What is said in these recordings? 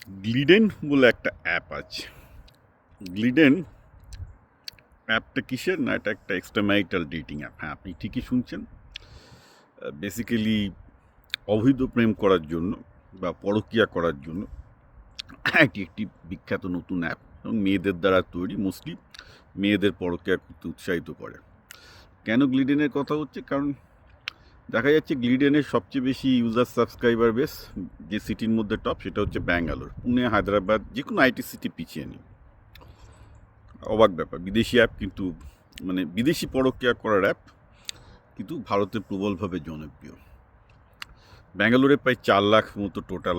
Glidden বলে একটা app আছে। গ্লিডেন অ্যাপটা কিসের না, এটা একটা এক্সট্রাম্যারিটাল ডেটিং অ্যাপ। হ্যাঁ, আপনি ঠিকই শুনছেন। বেসিক্যালি অবৈধ প্রেম করার জন্য বা পরকীয়া করার জন্য এটি একটি বিখ্যাত নতুন অ্যাপ এবং মেয়েদের দ্বারা তৈরি, মোস্টলি মেয়েদের পরকীয়া করতে উৎসাহিত করে। কেন গ্লিডেনের কথা হচ্ছে? কারণ দেখা যাচ্ছে গ্লিডেনের সবচেয়ে বেশি ইউজার সাবস্ক্রাইবার বেস যে সিটির মধ্যে টপ, সেটা হচ্ছে ব্যাঙ্গালোর, পুনে, হায়দ্রাবাদ, যে কোনো আইটি সিটি পিছিয়ে নেই। অবাক ব্যাপার, বিদেশি অ্যাপ কিন্তু মানে বিদেশি পরকীয়া করার অ্যাপ কিন্তু ভারতে প্রবলভাবে জনপ্রিয়। ব্যাঙ্গালোরে প্রায় 4 লাখ মতো টোটাল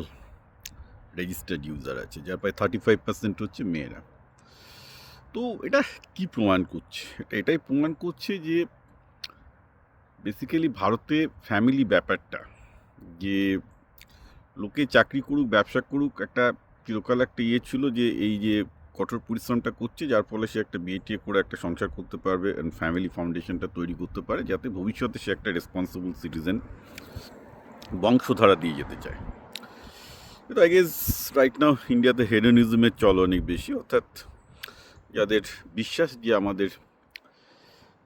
রেজিস্টার্ড ইউজার আছে, যার প্রায় 35% হচ্ছে মেয়েরা। তো এটা কি প্রমাণ করছে? এটাই প্রমাণ করছে যে বেসিক্যালি ভারতে ফ্যামিলি ব্যাপারটা, যে লোকে চাকরি করুক, ব্যবসা করুক, একটা চিরকাল একটা ছিল যে এই যে কঠোর পরিশ্রমটা করছে, যার ফলে সে একটা বিয়ে টিয়ে করে একটা সংসার করতে পারবে অ্যান্ড ফ্যামিলি ফাউন্ডেশনটা তৈরি করতে পারে, যাতে ভবিষ্যতে সে একটা রেসপন্সিবল সিটিজেন, বংশধারা দিয়ে যেতে চায়। কিন্তু আই গেস রাইট নাও ইন্ডিয়াতে হেডোনিজমের চল অনেক বেশি, অর্থাৎ যাদের বিশ্বাস যে আমাদের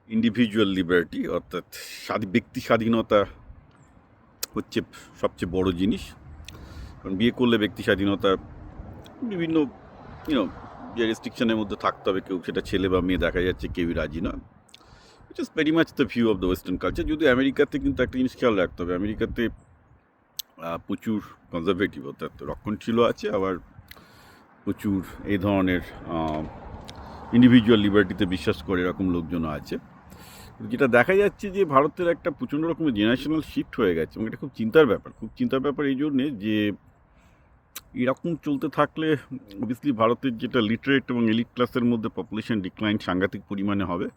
ইন্ডিভিজুয়াল লিবার্টি, অর্থাৎ ব্যক্তি স্বাধীনতা হচ্ছে সবচেয়ে বড় জিনিস। কারণ বিয়ে করলে ব্যক্তি স্বাধীনতা বিভিন্ন যে রেস্ট্রিকশনের মধ্যে থাকতে হবে, কেউ সেটা ছেলে বা মেয়ে দেখা যাচ্ছে কেউই রাজি নয়। It is very much the view of the western culture. যদিও আমেরিকাতে কিন্তু একটা জিনিস খেয়াল রাখতে হবে, আমেরিকাতে প্রচুর কনজারভেটিভ, অর্থাৎ রক্ষণশীল আছে, আবার প্রচুর এই ধরনের ইন্ডিভিজুয়াল লিবার্টিতে বিশ্বাস করে এরকম লোকজনও আছে। যেটা দেখা যাচ্ছে যে ভারতের একটা প্রচণ্ড রকমের জেনারেশনাল শিফট হয়ে গেছে, এবং এটা খুব চিন্তার ব্যাপার এই জন্যে যে এরকম চলতে থাকলে অবভিয়াসলি ভারতের যেটা লিটারেট এবং এলিট ক্লাসের মধ্যে পপুলেশন ডিক্লাইন সাংঘাতিক পরিমাণে হবে।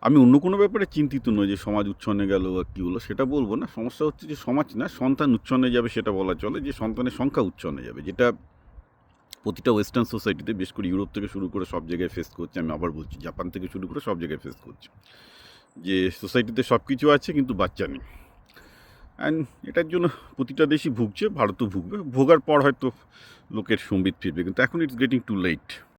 আমি অন্য কোনো ব্যাপারে চিন্তিত নই যে সমাজ উচ্ছন্নে গেল বা কী হলো, সেটা বলবো না। সমস্যা হচ্ছে যে সমাজ না, সন্তান উচ্ছন্নে যাবে, সেটা বলা চলে, যে সন্তানের সংখ্যা উচ্ছন্নে যাবে, যেটা প্রতিটা ওয়েস্টার্ন সোসাইটিতে, বেশ করে ইউরোপ থেকে শুরু করে সব জায়গায় ফেস করছে। আমি আবার বলছি, জাপান থেকে শুরু করে সব জায়গায় ফেস করছে, যে সোসাইটিতে সব কিছু আছে কিন্তু বাচ্চা নেই। অ্যান্ড এটার জন্য প্রতিটা দেশই ভুগছে, ভারতও ভুগবে, ভোগার পর হয়তো লোকের সম্বিত ফিরবে, কিন্তু এখন ইটস গেটিং টু লেট।